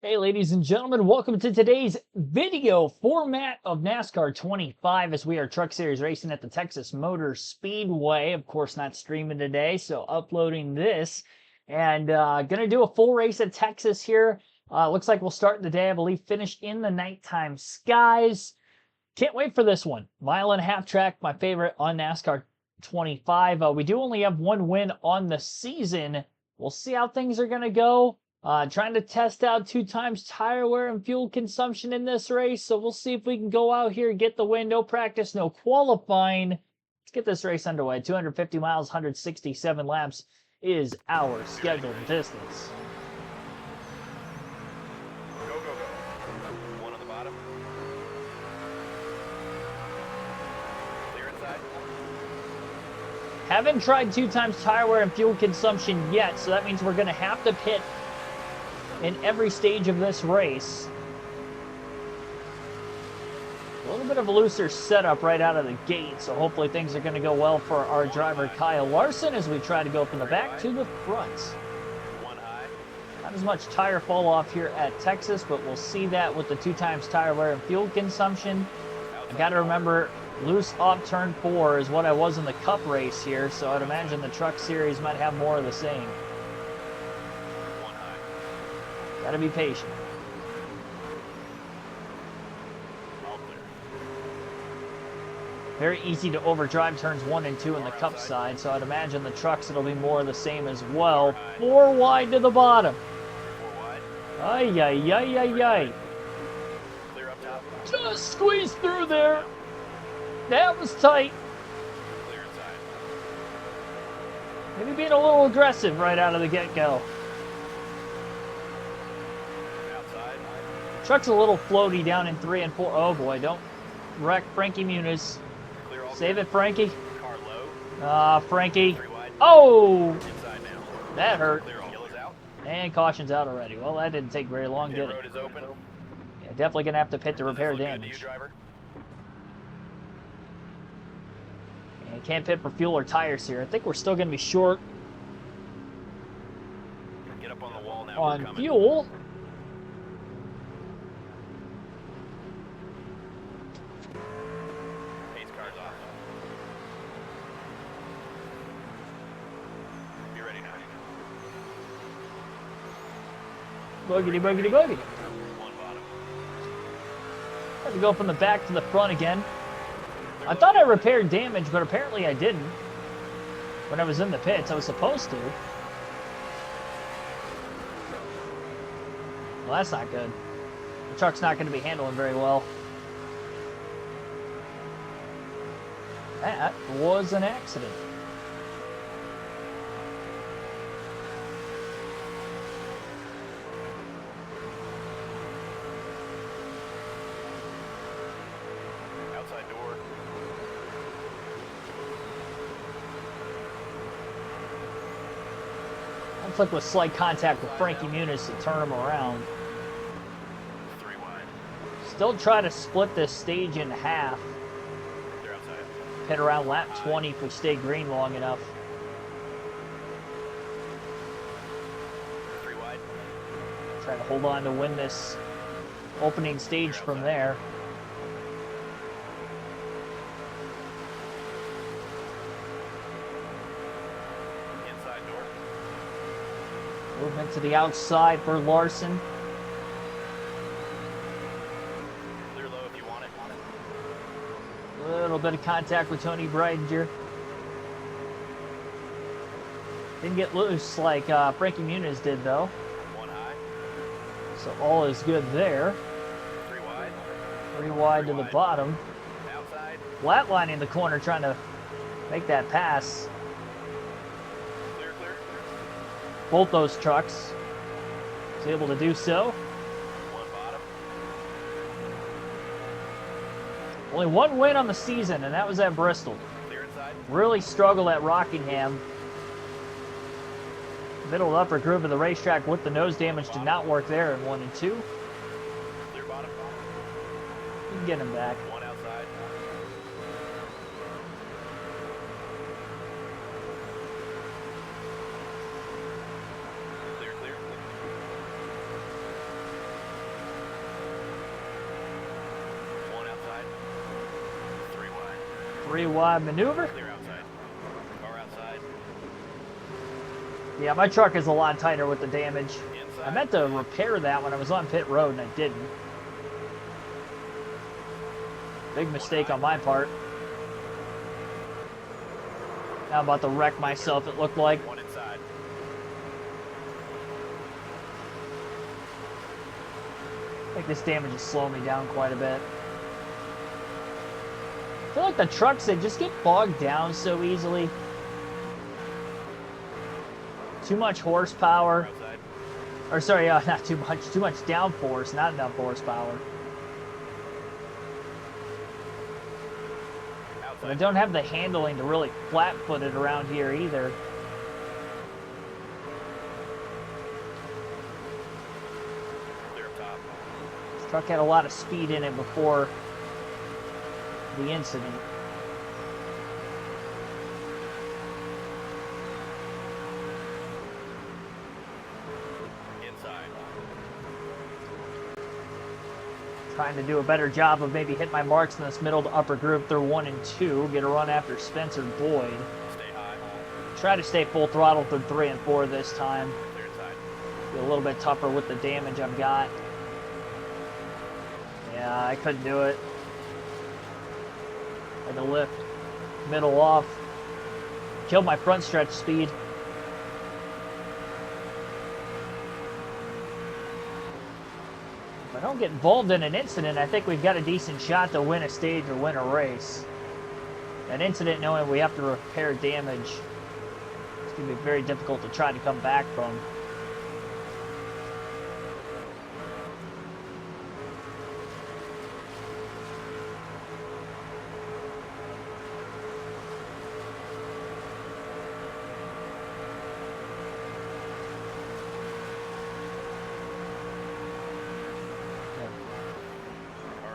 Hey, ladies and gentlemen, welcome to today's video format of NASCAR 25 as we are Truck Series racing at the Texas Motor Speedway. Of course, not streaming today, so uploading this and gonna do a full race at Texas here. Looks like we'll start the day, I believe, finish in the nighttime skies. Can't wait for this one. Mile and a half track, my favorite on NASCAR 25. We do only have one win on the season. We'll see how things are gonna go. Trying to test out 2 times tire wear and fuel consumption in this race. So we'll see if we can go out here, get the win. No practice, no qualifying. Let's get this race underway. 250 miles, 167 laps is our scheduled distance. Go, go, go. One on the bottom. Clear inside. Haven't tried 2 times tire wear and fuel consumption yet, so that means we're going to have to pit in every stage of this race. A little bit of a looser setup right out of the gate, so hopefully things are going to go well for our driver Kyle Larson as we try to go from the back to the front. One high. Not as much tire fall off here at Texas, but we'll see that with the 2 times tire wear and fuel consumption. I got to remember, loose off turn 4 is what I was in the Cup race here, so I'd imagine the Truck Series might have more of the same. Gotta be patient. All clear. Very easy to overdrive turns 1 and 2 in the Cup side, so I'd imagine the trucks it'll be more of the same as well. 4 wide to the bottom. 4 wide. Ay, ay, ay, ay, ay. Clear up top. Just squeezed through there. That was tight. Clear inside. Maybe being a little aggressive right out of the get-go. Outside. Truck's a little floaty down in 3 and 4. Oh boy, don't wreck Frankie Muniz. Clear all Save clear. it, Frankie. Car low. Frankie. 3 wide. Oh! Inside now. That hurt. Clear all. Yellow's out. And caution's out already. Well, that didn't take very long, Pit did it? road is open. Yeah, definitely going to have to pit to repair Does this look good to damage. you, driver? And can't pit for fuel or tires here. I think we're still going to be short Get up on the wall now. We're on coming. fuel. Pace car's off. Be ready now. Boogity, boogity, boogity. One bottom. Had to go from the back to the front again. I thought I repaired damage, but apparently I didn't. When I was in the pits, I was supposed to. Well, that's not good. The truck's not going to be handling very well. That was an accident. Outside door. Conflict with slight contact with Frankie Muniz to turn him around. 3 wide. Still try to split this stage in half. They're outside. Pit around lap 20 if we stay green long enough. 3 wide. Try to hold on to win this opening stage from there. Inside door. Movement to the outside for Larson. Clear low if you want it. A little bit of contact with Tony Breidinger. Didn't get loose like Frankie Muniz did, though. 1 high. So all is good there. 3 wide. 3 wide to the bottom. Outside. Flatlining the corner, trying to make that pass. Clear, clear. Both those trucks was able to do so. 1 bottom. Only one win on the season, and that was at Bristol. Clear inside. Really struggled at Rockingham. Middle to upper groove of the racetrack with the nose damage did not work there in 1 and 2. Clear bottom. You can get him back. 1 outside. Clear, clear. Three wide maneuver. Clear outside. Car outside. Yeah, my truck is a lot tighter with the damage. Inside. I meant to repair that when I was on pit road and I didn't. Big mistake on my part. Now I'm about to wreck myself, it looked like. One inside. I think this damage is slowing me down quite a bit. I feel like the trucks, they just get bogged down so easily. Too much horsepower. Outside. Or sorry, not too much. Too much downforce, not enough horsepower. But I don't have the handling to really flat-foot it around here either. Clear up top. This truck had a lot of speed in it before the incident. Inside. Trying to do a better job of maybe hit my marks in this middle to upper group. They're 1 and 2. Get a run after Spencer Boyd. Stay high. Try to stay full throttle through 3 and 4 this time. Clear inside. Be a little bit tougher with the damage I've got. Yeah, I couldn't do it. Had to lift middle off. Killed my front stretch speed. If I don't get involved in an incident, I think we've got a decent shot to win a stage or win a race. An incident, knowing we have to repair damage, it's going to be very difficult to try to come back from.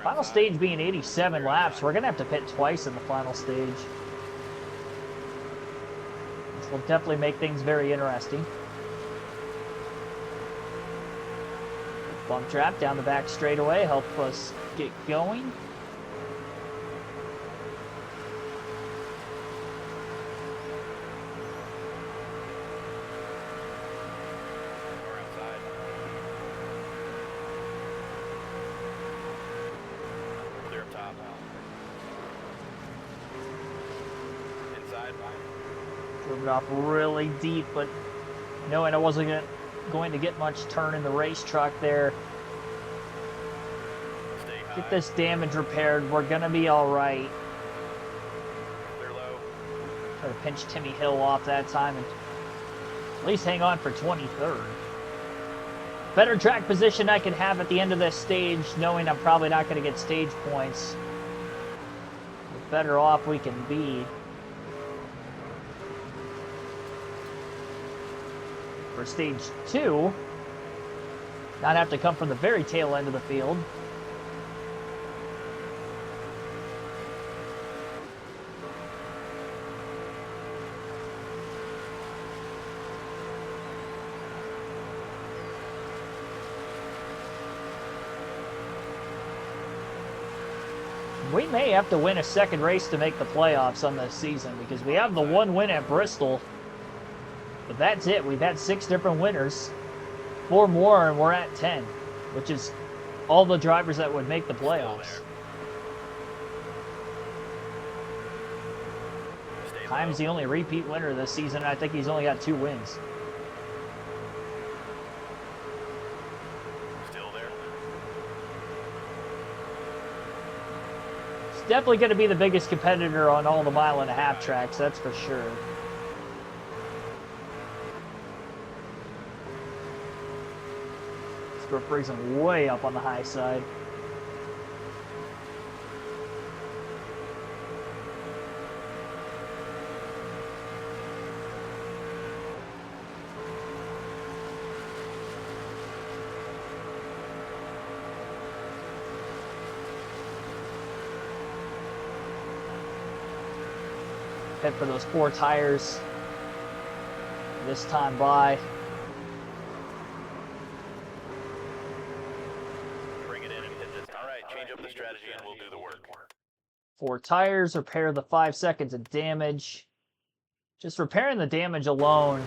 Final stage being 87 laps, we're going to have to pit twice in the final stage. Which will definitely make things very interesting. Bump trap down the back straightaway, help us get going. Car outside. Clear up top. Inside. Drove it off really deep, but knowing I wasn't going to get much turn in the race truck there. Stay high. Get this damage repaired. We're going to be all right. Clear low. Try to pinch Timmy Hill off that time and at least hang on for 23rd. Better track position I can have at the end of this stage, knowing I'm probably not going to get stage points. The better off we can be. For stage 2, not have to come from the very tail end of the field. We may have to win a second race to make the playoffs on this season, because we have the one win at Bristol. But that's it. We've had 6 different winners. 4 more and we're at 10, which is all the drivers that would make the playoffs. Time's the only repeat winner this season, and I think he's only got 2 wins. Still there. It's definitely going to be the biggest competitor on all the mile-and-a-half tracks, that's for sure. Script brings him way up on the high side. Head for those 4 tires this time by. Bring it in and hit this. All right, change up the strategy and we'll do the work. 4 tires, repair the 5 seconds of damage. Just repairing the damage alone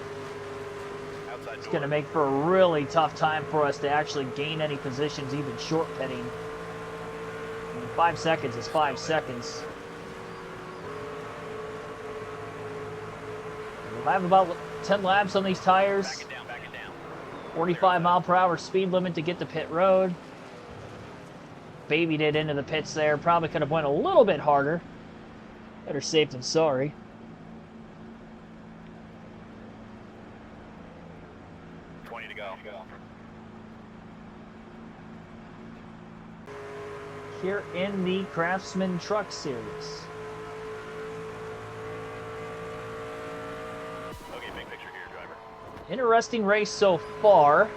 is going to make for a really tough time for us to actually gain any positions, even short pitting. I mean, 5 seconds is 5 seconds. We'll have about 10 laps on these tires. Back it down, back it down. 45 mile per hour speed limit to get to pit road. Babied it into the pits there. Probably could have went a little bit harder. Better safe than sorry. To go. Here in the Craftsman Truck Series. Okay, big picture here, driver. Interesting race so far.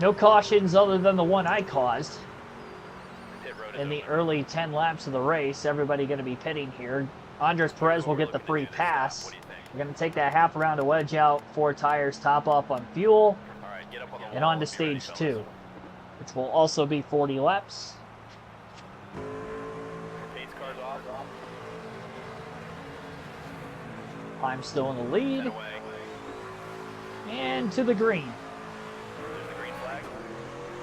No cautions other than the one I caused. Pit road is In the open. early 10 laps of the race, everybody going to be pitting here. Andres Perez will get the free pass. What do you think? We're going to take that half around to wedge out, 4 tires, top off on fuel, All right, get up on the and wall. on to Be ready, stage fellas. 2, which will also be 40 laps. Pace cars off. I'm still in the Head lead, away. and to the green. There's the green flag.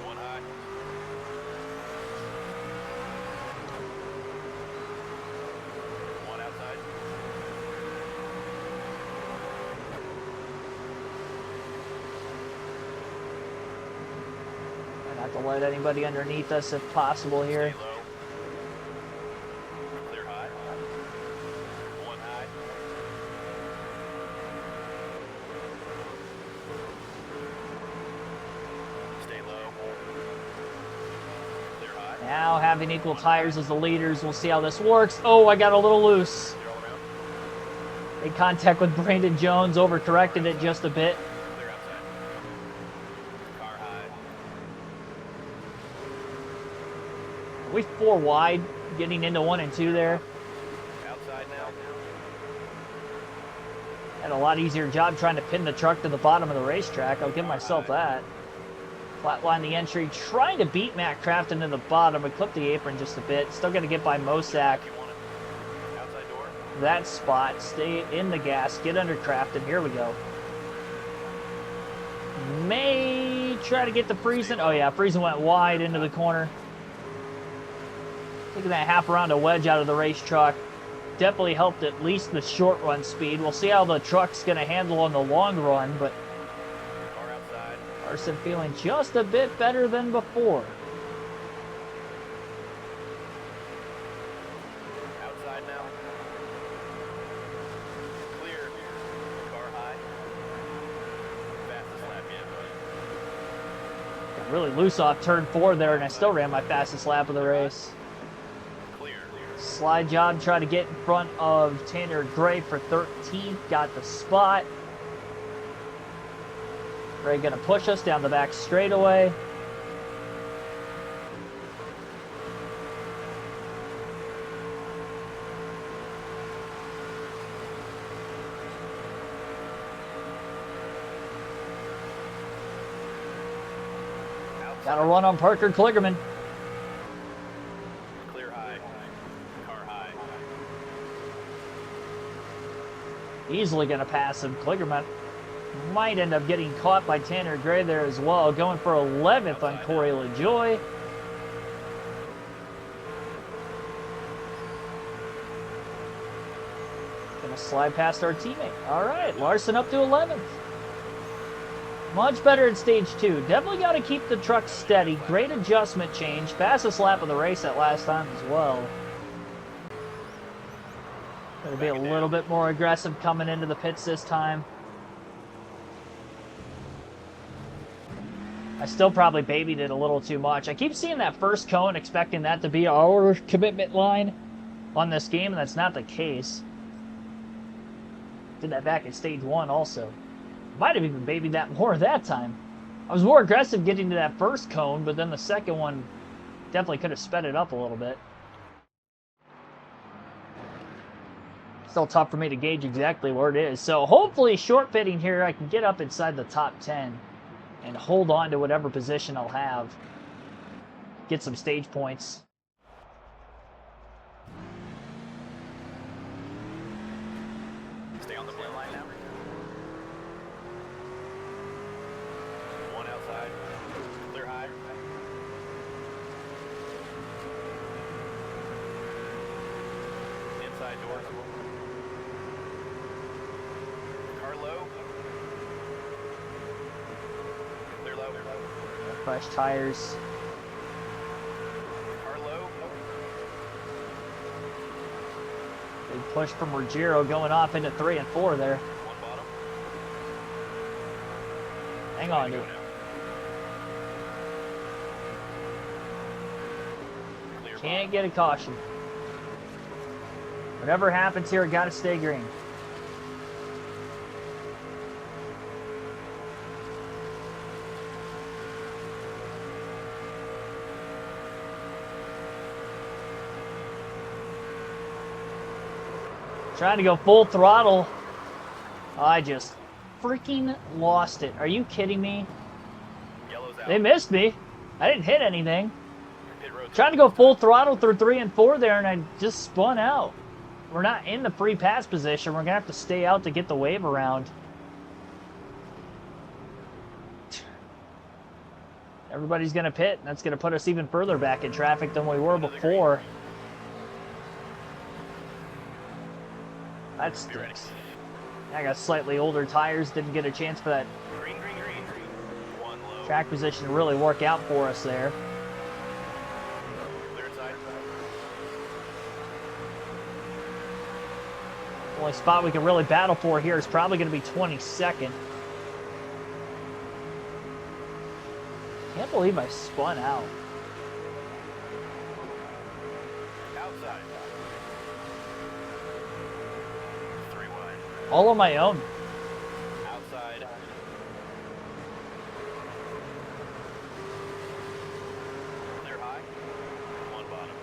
One high. One outside. Try not to let anybody underneath us if possible here. Stay low. Clear high. One high. Stay low. Clear high. Now having equal tires as the leaders, we'll see how this works. Oh, I got a little loose. Clear all around. Made contact with Brandon Jones, overcorrected it just a bit. Clear outside. Car high. Are we 4 wide, getting into 1 and 2 there? Outside now. Had a lot easier job trying to pin the truck to the bottom of the racetrack. I'll give myself that. Flatline the entry, trying to beat Matt Craft into the bottom, but clip the apron just a bit. Still going to get by Mosak. You want it. Outside door. That spot, stay in the gas, get under Craft, and here we go. May try to get the Friesen. Oh yeah, Friesen went wide into the corner. Taking that half around to wedge out of the race truck. Definitely helped at least the short run speed. We'll see how the truck's going to handle on the long run, but Car outside. Larson feeling just a bit better than before. Outside now. Clear. Car high. Fastest lap yet, buddy. Got really loose off turn 4 there, and I still ran my fastest lap of the race. Clear. Slide job, try to get in front of Tanner Gray for 13th. Got the spot. Gray gonna push us down the back straightaway. Got a run on Parker Kligerman. Clear high. Car high. Easily gonna pass him. Kligerman might end up getting caught by Tanner Gray there as well. Going for 11th on Corey LaJoy. Gonna slide past our teammate. All right, Larson up to 11th. Much better at stage 2. Definitely got to keep the truck steady. Great adjustment change. Fastest lap of the race that last time as well. Gonna be a little bit more aggressive coming into the pits this time. I still probably babied it a little too much. I keep seeing that first cone, expecting that to be our commitment line on this game, and that's not the case. Did that back at stage 1 also. Might have even babied that more that time. I was more aggressive getting to that first cone, but then the second one definitely could have sped it up a little bit. Still tough for me to gauge exactly where it is. So hopefully short pitting here, I can get up inside the top 10 and hold on to whatever position I'll have. Get some stage points. Outside door. Car low. Clear low. Fresh tires. Car low. Big push from Ruggiero going off into 3 and 4 there. One bottom. Hang on to it. Clear Can't get a caution. Whatever happens here, got to stay green. Trying to go full throttle. I just freaking lost it. Are you kidding me? Yellow's out. They missed me. I didn't hit anything. Pit road's Trying to go full throttle through 3 and 4 there, and I just spun out. We're not in the free pass position. We're going to have to stay out to get the wave around. Everybody's going to pit, and that's going to put us even further back in traffic than we were before. That stinks. I got slightly older tires, didn't get a chance for that green. One low. track position to really work out for us there. Clear inside. The only spot we can really battle for here is probably going to be 22nd. Can't believe I spun out. Outside. 3 wide. All on my own. Outside. Clear high. One bottom.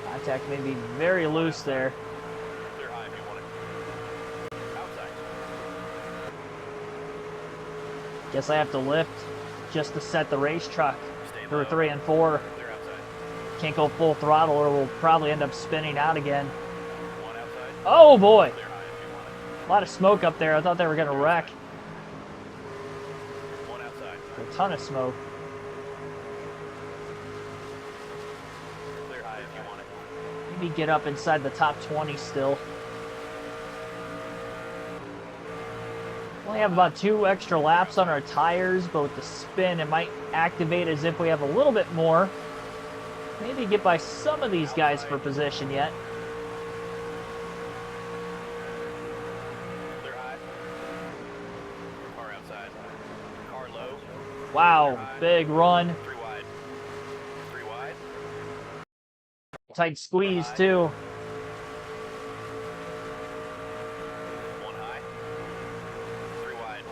Contact may be very loose there. Clear high if you want it. Outside. Guess I have to lift just to set the race truck Stay through low. 3 and 4. Clear outside. Can't go full throttle or we'll probably end up spinning out again. One outside. Oh boy! Clear high if you want it. A lot of smoke up there. I thought they were going to wreck. One outside. A ton of smoke. Clear high if you want it. Maybe get up inside the top 20 still. Only have about 2 extra laps on our tires, but with the spin, it might activate as if we have a little bit more. Maybe get by some of these guys for position yet. Clear high. Car outside. Car low. Wow, big run. 3 wide. 3 wide. Tight squeeze too. 1 high. 3 wide.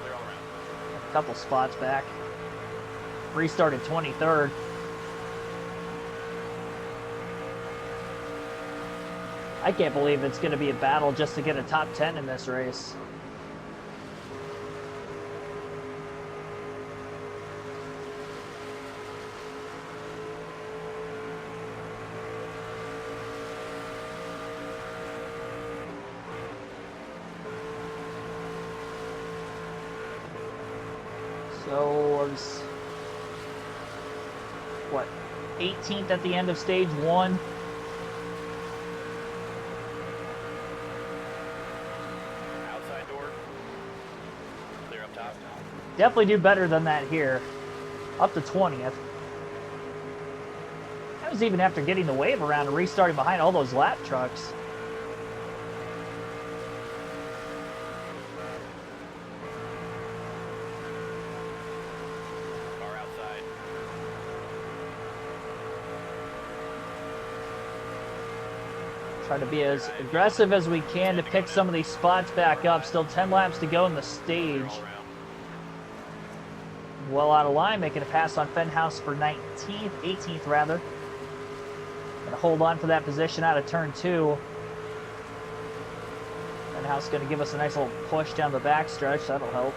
Clear all around. A couple spots back. Restarted 23rd. I can't believe it's going to be a battle just to get a top 10 in this race. So I was, what, 18th at the end of stage 1. Outside door. Clear up top. Definitely do better than that here. Up to 20th. That was even after getting the wave around and restarting behind all those lap trucks. Car outside. Try to be as aggressive as we can to pick some of these spots back up. Still 10 laps to go in the stage. Clear all around. Well out of line, making a pass on Fenhouse for 19th, 18th rather. Gonna hold on for that position out of turn 2. Fenhouse gonna give us a nice little push down the backstretch. That'll help.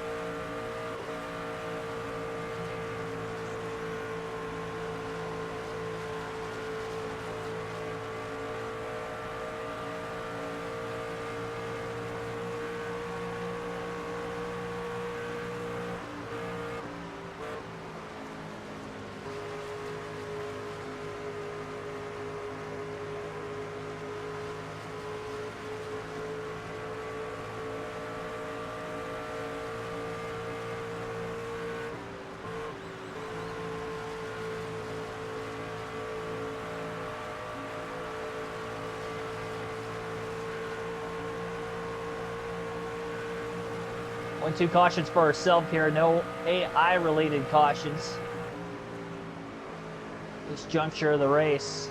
1-2 cautions for ourselves here. No AI-related cautions. This juncture of the race.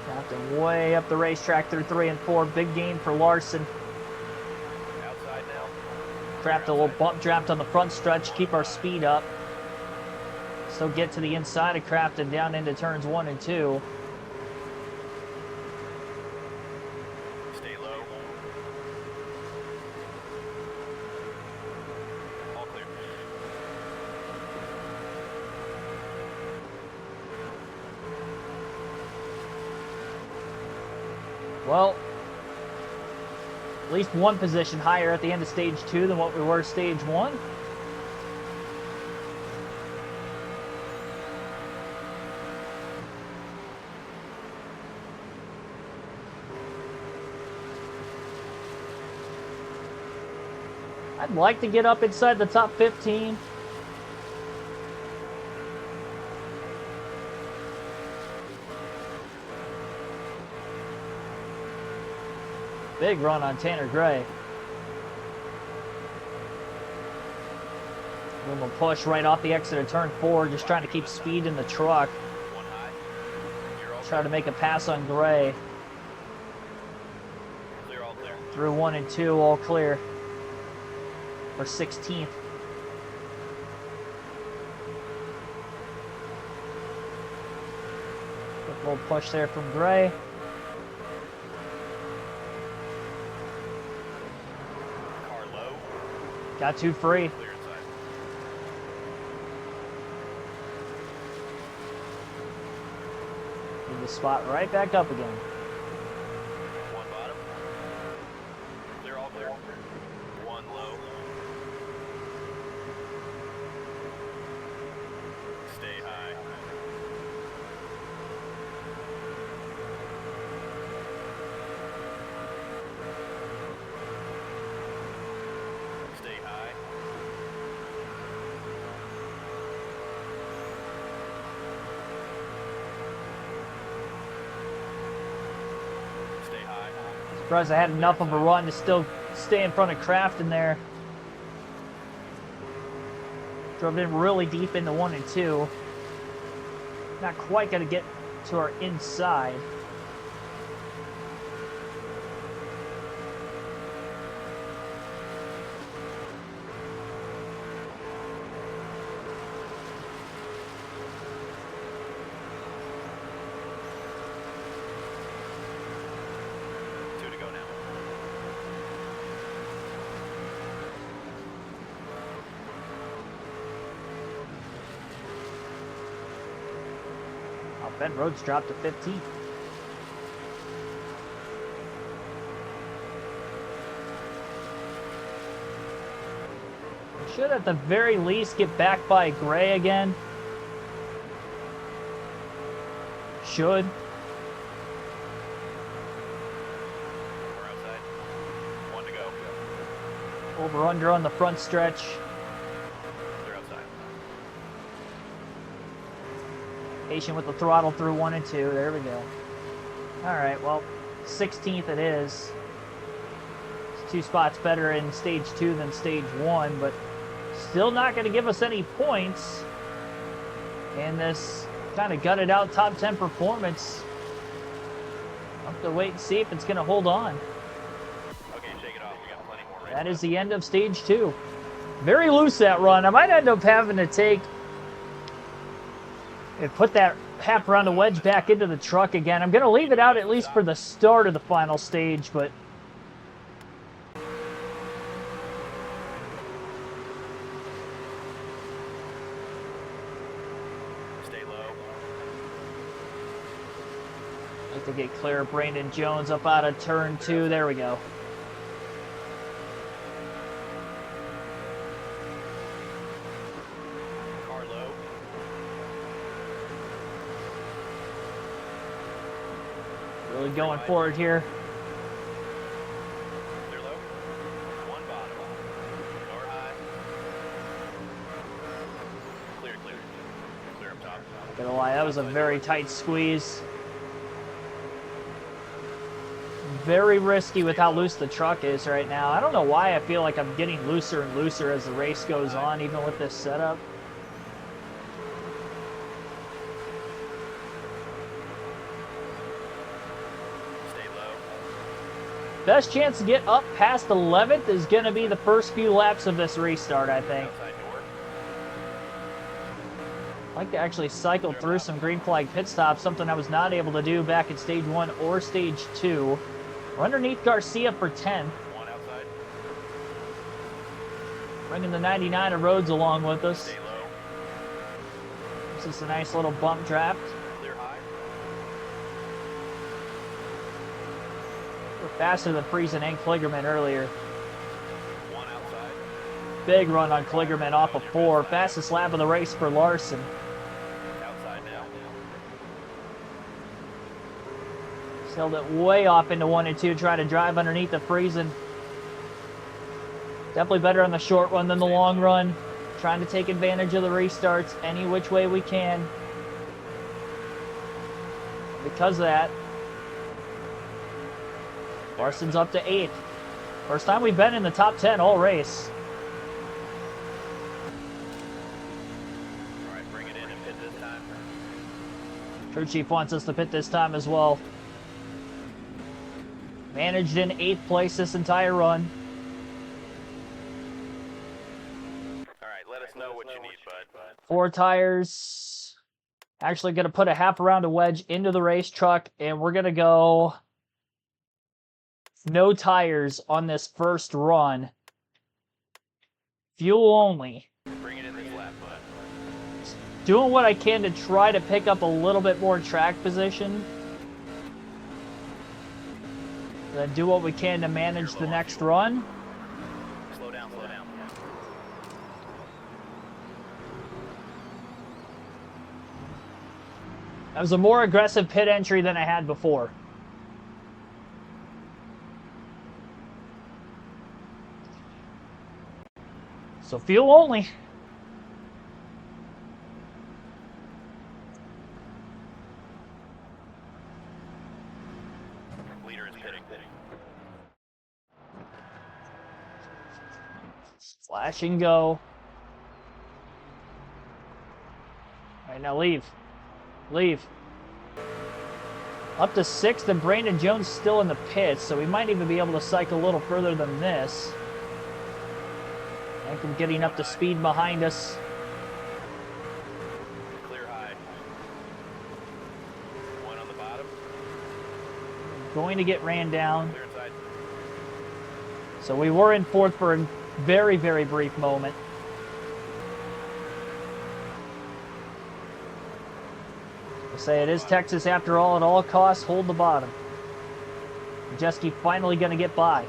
Captain way up the racetrack through 3 and 4. Big gain for Larson. Outside now. Trapped a little bump draft on the front stretch. Keep our speed up. Still get to the inside of Craftsman down into turns 1 and 2. Stay low. All clear. Well, at least one position higher at the end of stage 2 than what we were stage 1. I'd like to get up inside the top 15. Big run on Tanner Gray. We'll push right off the exit of turn 4, just trying to keep speed in the truck. One high. You're all Try to make a pass on Gray. clear, all clear. Through 1 and 2, all clear. For 16th. Quick little push there from Gray. Car low. Got 2 free. Clear inside. Need the spot right back up again. One bottom. Clear, all clear. One low. Stay high. Stay high. Stay high. Surprised I had enough of a run to still stay in front of Craftsman there. Drove in really deep into 1 and 2. Not quite going to get to our inside. Two to go now. Ben Rhodes dropped to 15th. Should at the very least get back by Gray again. Should. We're outside. One to go. Over under on the front stretch. They're outside. Patient with the throttle through 1 and 2. There we go. Alright, well, 16th it is. It's 2 spots better in stage 2 than stage 1, but still not going to give us any points. And this kind of gutted out top 10 performance. I'll have to wait and see if it's going to hold on. Okay, shake it off. We got plenty more race. That is the end of stage 2. Very loose that run. I might end up having to take and put that half round of wedge back into the truck again. I'm going to leave it out at least for the start of the final stage, but Stay low. like to get clear of Brandon Jones up out of turn 2. There we go. Car low. Really going forward here. Clear low. One bottom. Gonna lie, that was a very tight squeeze. Very risky with how loose the truck is right now. I don't know why I feel like I'm getting looser and looser as the race goes on, even with this setup. Stay low. Best chance to get up past 11th is going to be the first few laps of this restart, I think. Outside door. I'd like to actually cycle through some green flag pit stops, something I was not able to do back in stage 1 or stage 2. We're underneath Garcia for 10th. One outside. Bringing the 99 of Rhodes along with us. Stay low. This is a nice little bump draft. Clear high. We're faster than Friesen and Kligerman earlier. One outside. Big run on Kligerman off of 4. Fastest lap of the race for Larson. Outside now. Sailed it way off into 1 and 2, trying to drive underneath the Friesen. Definitely better on the short run than the long run. Trying to take advantage of the restarts any which way we can. Because of that, Larson's up to 8th. First time we've been in the top 10 all race. All right, bring it in and pit this time. Crew Chief wants us to pit this time as well. Managed in 8th place this entire run. All right, let us know what you need, bud. 4 tires. Actually going to put a half around a wedge into the race truck, and we're going to go no tires on this first run. Fuel only. Bring it in this lap, bud. Doing what I can to try to pick up a little bit more track position. Then do what we can to manage the next run. Slow down, slow down. That was a more aggressive pit entry than I had before. So fuel only. Leader is pitting. Flash and go. All right, now leave. Leave. Up to 6th, and Brandon Jones still in the pits, so we might even be able to cycle a little further than this. I think I'm getting up to speed behind us. Clear high. One on the bottom. Going to get ran down. Clear inside. So we were in 4th for a very, very brief moment. I say it is Texas after all, at all costs, hold the bottom. Jeske finally going to get by.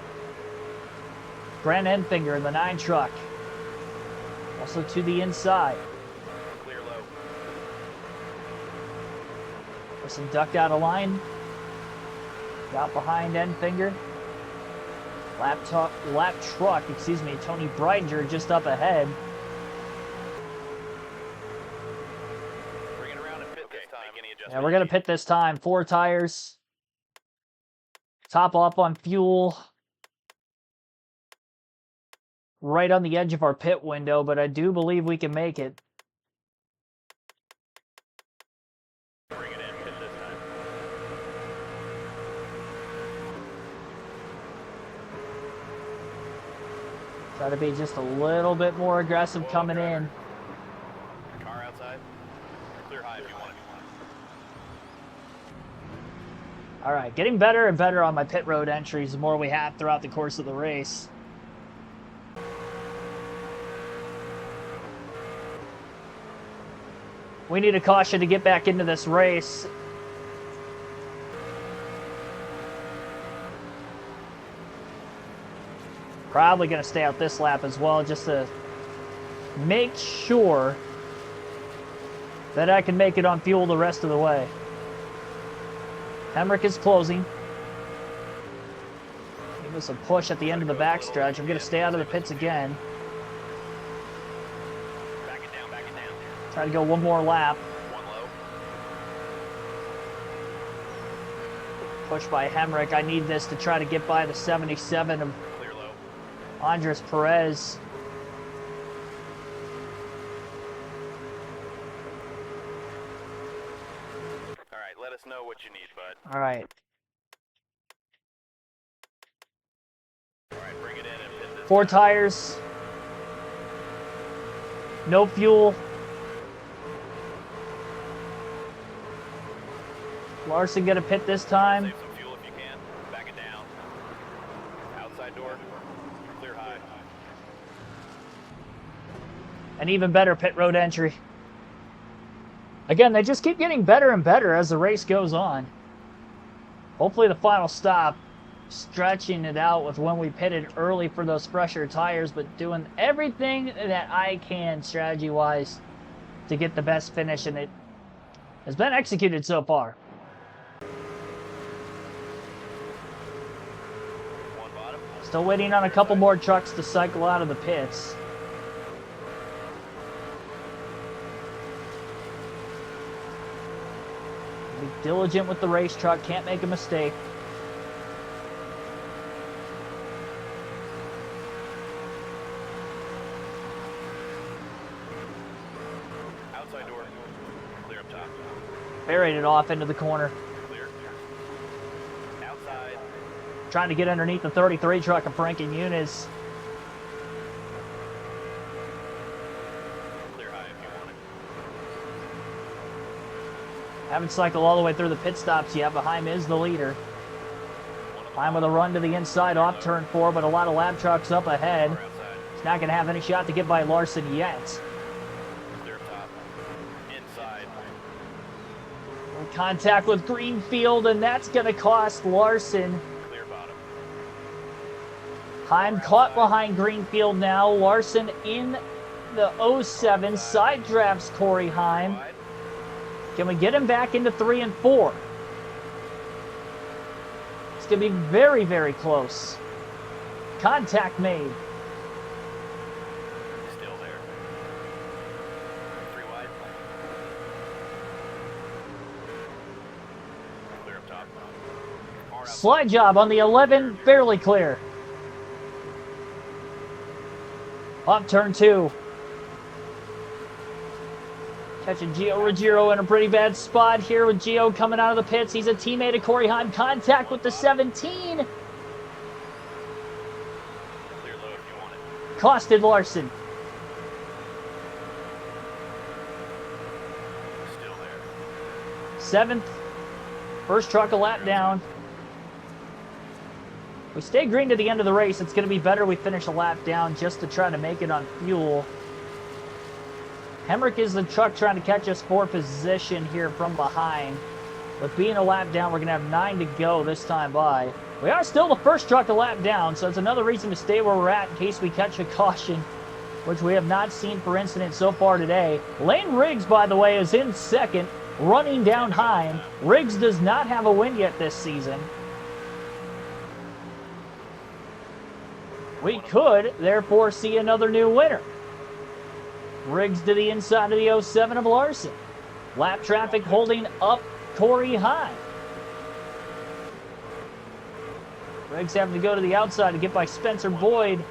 Grant Enfinger in the 9 truck. Also to the inside. Clear low. Listen, ducked out of line. Got behind Enfinger. Lap truck, excuse me, Tony Breidinger just up ahead. Bring it around and pit this time. Make any adjustments. Yeah, we're going to pit this time. 4 tires. Top off on fuel. Right on the edge of our pit window, but I do believe we can make it. Bring it in, pit this time. Try to be just a little bit more aggressive coming in. Car outside. Clear high if you want. All right, getting better and better on my pit road entries the more we have throughout the course of the race. We need a caution to get back into this race. Probably going to stay out this lap as well, just to make sure that I can make it on fuel the rest of the way. Hemrick is closing. Give us a push at the end of the backstretch. I'm going to stay out of the pits again. Back it down, back it down. Try to go one more lap. One low. Pushed by Hemrick. I need this to try to get by the 77 of Clear low. Andres Perez. All right, let us know what you need, bud. All right. All right, bring it in and hit this. 4 tires. No fuel. Larson gonna pit this time. Save some fuel if you can. Back it down. Outside door. Clear high. An even better pit road entry. Again, they just keep getting better and better as the race goes on. Hopefully the final stop, stretching it out with when we pitted early for those fresher tires, but doing everything that I can strategy-wise to get the best finish, and it has been executed so far. One bottom. Still waiting on a couple more trucks to cycle out of the pits. Be diligent with the race truck, can't make a mistake. Outside door. Clear up top. Buried it off into the corner. Clear. Outside. Trying to get underneath the 33 truck of Frank and Muniz. Clear high if you want it. Haven't cycled all the way through the pit stops yet. Behind is the leader. Climb with a run to the inside off turn 4, but a lot of lap trucks up ahead. Car outside. He's not going to have any shot to get by Larson yet. Clear up top. Inside. Contact with Greenfield, and that's going to cost Larson. Clear bottom. Heim caught behind Greenfield now. Larson in the 07 side drafts Corey Heim. Wide. Can we get him back into 3 and 4? It's going to be very, very close. Contact made. Still there. 3 wide. Clear up top. Car outside. Slide job on the 11, fairly clear. Up turn 2. Catching Gio Ruggiero in a pretty bad spot here with Gio coming out of the pits. He's a teammate of Corey Heim. Contact with the 17. Clear low if you want it. Costed Larson. Still there. 7th. First truck a lap down. If we stay green to the end of the race, it's going to be better we finish a lap down just to try to make it on fuel. Hemrick is the truck trying to catch us for position here from behind. With being a lap down, we're going to have 9 to go this time by. We are still the first truck a lap down, so it's another reason to stay where we're at in case we catch a caution, which we have not seen for incident so far today. Lane Riggs, by the way, is in 2nd, running down Heim. Riggs does not have a win yet this season. We could, therefore, see another new winner. Riggs to the inside of the 07 of Larson. Lap traffic holding up Corey Heim. Riggs having to go to the outside to get by Spencer Boyd.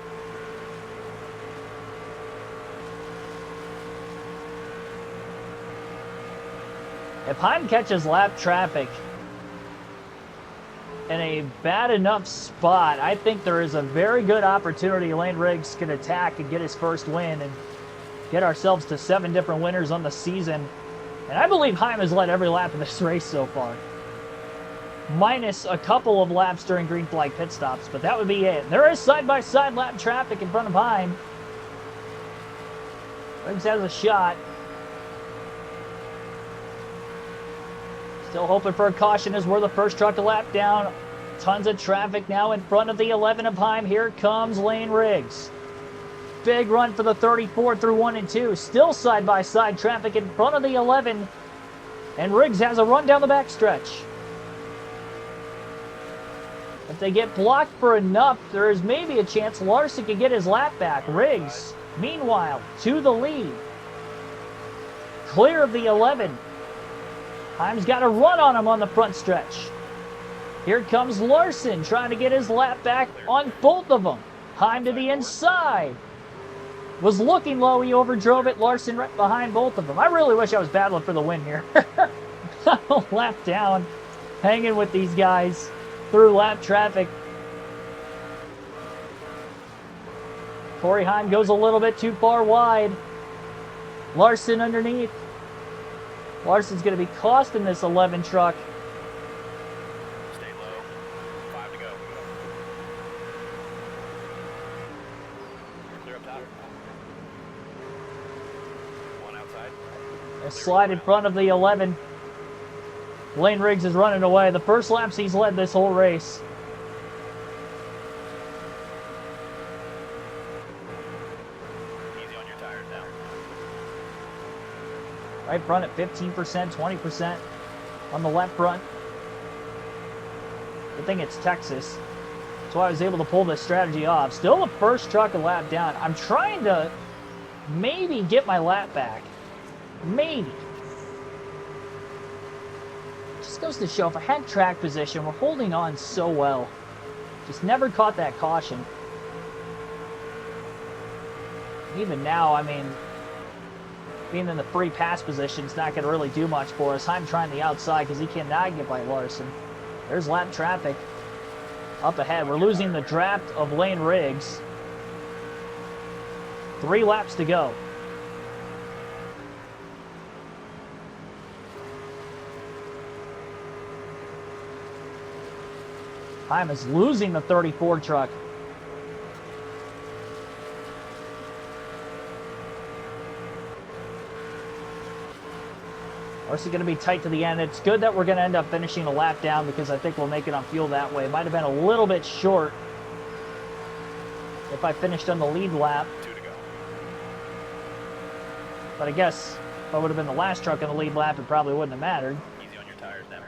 If Heim catches lap traffic in a bad enough spot, I think there is a very good opportunity Lane Riggs can attack and get his first win and get ourselves to 7 different winners on the season. And I believe Heim has led every lap of this race so far, minus a couple of laps during green flag pit stops, but that would be it. There is side-by-side lap traffic in front of Heim. Riggs has a shot. Still hoping for a caution as we're the first truck a lap down. Tons of traffic now in front of the 11 of Heim. Here comes Lane Riggs. Big run for the 34 through 1 and 2. Still side-by-side traffic in front of the 11. And Riggs has a run down the backstretch. If they get blocked for enough, there is maybe a chance Larson can get his lap back. Riggs, meanwhile, to the lead. Clear of the 11. Heim's got a run on him on the front stretch. Here comes Larson trying to get his lap back on both of them. Heim to the inside. Was looking low. He overdrove it. Larson right behind both of them. I really wish I was battling for the win here. Lap down. Hanging with these guys through lap traffic. Corey Heim goes a little bit too far wide. Larson underneath. Larson's going to be costing this 11 truck. Stay low. 5 to go. Clear up top. 1 outside. A slide in front of the 11. Lane Riggs is running away. The first laps he's led this whole race. Easy on your tires now. Right front at 15%, 20% on the left front. Good thing it's Texas. That's why I was able to pull this strategy off. Still the first truck a lap down. I'm trying to maybe get my lap back. Maybe. Just goes to show, if I had track position, we're holding on so well. Just never caught that caution. Even now, I mean, being in the free pass position is not going to really do much for us. I'm trying the outside because he cannot get by Larson. There's lap traffic up ahead. We're losing the draft of Lane Riggs. 3 laps to go. Heim is losing the 34 truck. Larson going to be tight to the end. It's good that we're going to end up finishing a lap down because I think we'll make it on fuel that way. It might have been a little bit short if I finished on the lead lap. 2 to go. But I guess if I would have been the last truck on the lead lap, it probably wouldn't have mattered. Easy on your tires now.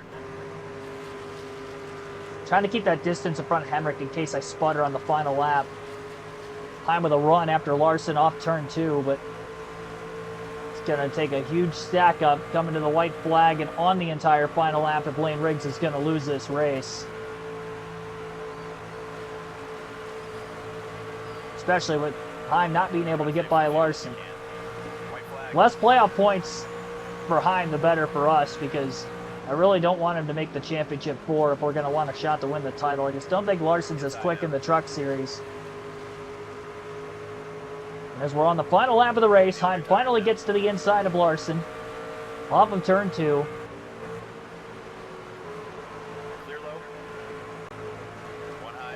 Trying to keep that distance in front of Hemrick in case I sputter on the final lap. Heim with a run after Larson off turn 2, but it's going to take a huge stack up coming to the white flag and on the entire final lap if Lane Riggs is going to lose this race. Especially with Heim not being able to get by Larson. White flag. Less playoff points for Heim, the better for us, because I really don't want him to make the championship 4 if we're going to want a shot to win the title. I just don't think Larson's as quick in the truck series. And as we're on the final lap of the race, Heim finally gets to the inside of Larson. Off of turn 2. Clear low. 1 high.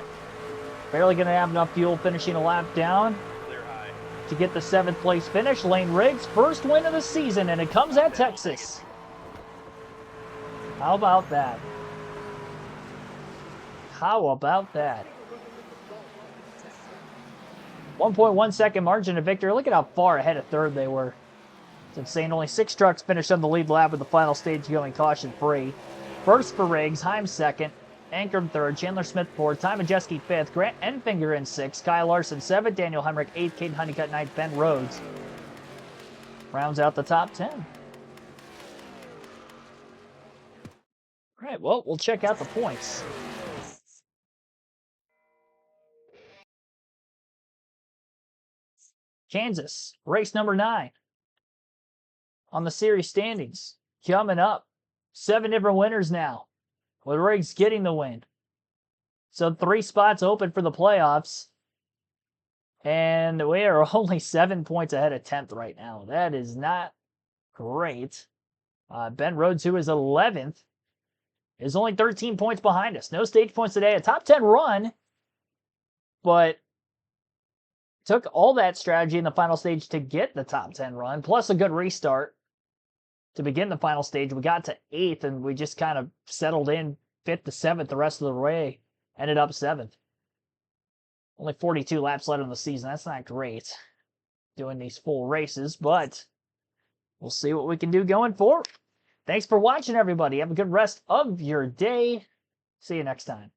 Barely going to have enough fuel finishing a lap down Clear high. to get the 7th place finish. Lane Riggs' first win of the season, and it comes at Texas. How about that? How about that? 1.1 second margin of victory. Look at how far ahead of third they were. It's insane. Only 6 trucks finished on the lead lap with the final stage going caution-free. First for Riggs, Heim second, Ankrum third, Chandler Smith fourth, Ty Majeski fifth, Grant Enfinger in sixth, Kyle Larson seventh, Daniel Hemrick eighth, Caden Honeycutt ninth, Ben Rhodes rounds out the top 10. All right, well, we'll check out the points. Kansas, race number 9 on the series standings. Coming up, 7 different winners now, with Riggs getting the win. So 3 spots open for the playoffs. And we are only 7 points ahead of 10th right now. That is not great. Ben Rhodes, who is 11th, is only 13 points behind us. No stage points today. A top 10 run, but took all that strategy in the final stage to get the top 10 run, plus a good restart to begin the final stage. We got to 8th, and we just kind of settled in 5th to 7th the rest of the way. Ended up 7th. Only 42 laps left in the season. That's not great doing these full races, but we'll see what we can do going forward. Thanks for watching, everybody. Have a good rest of your day. See you next time.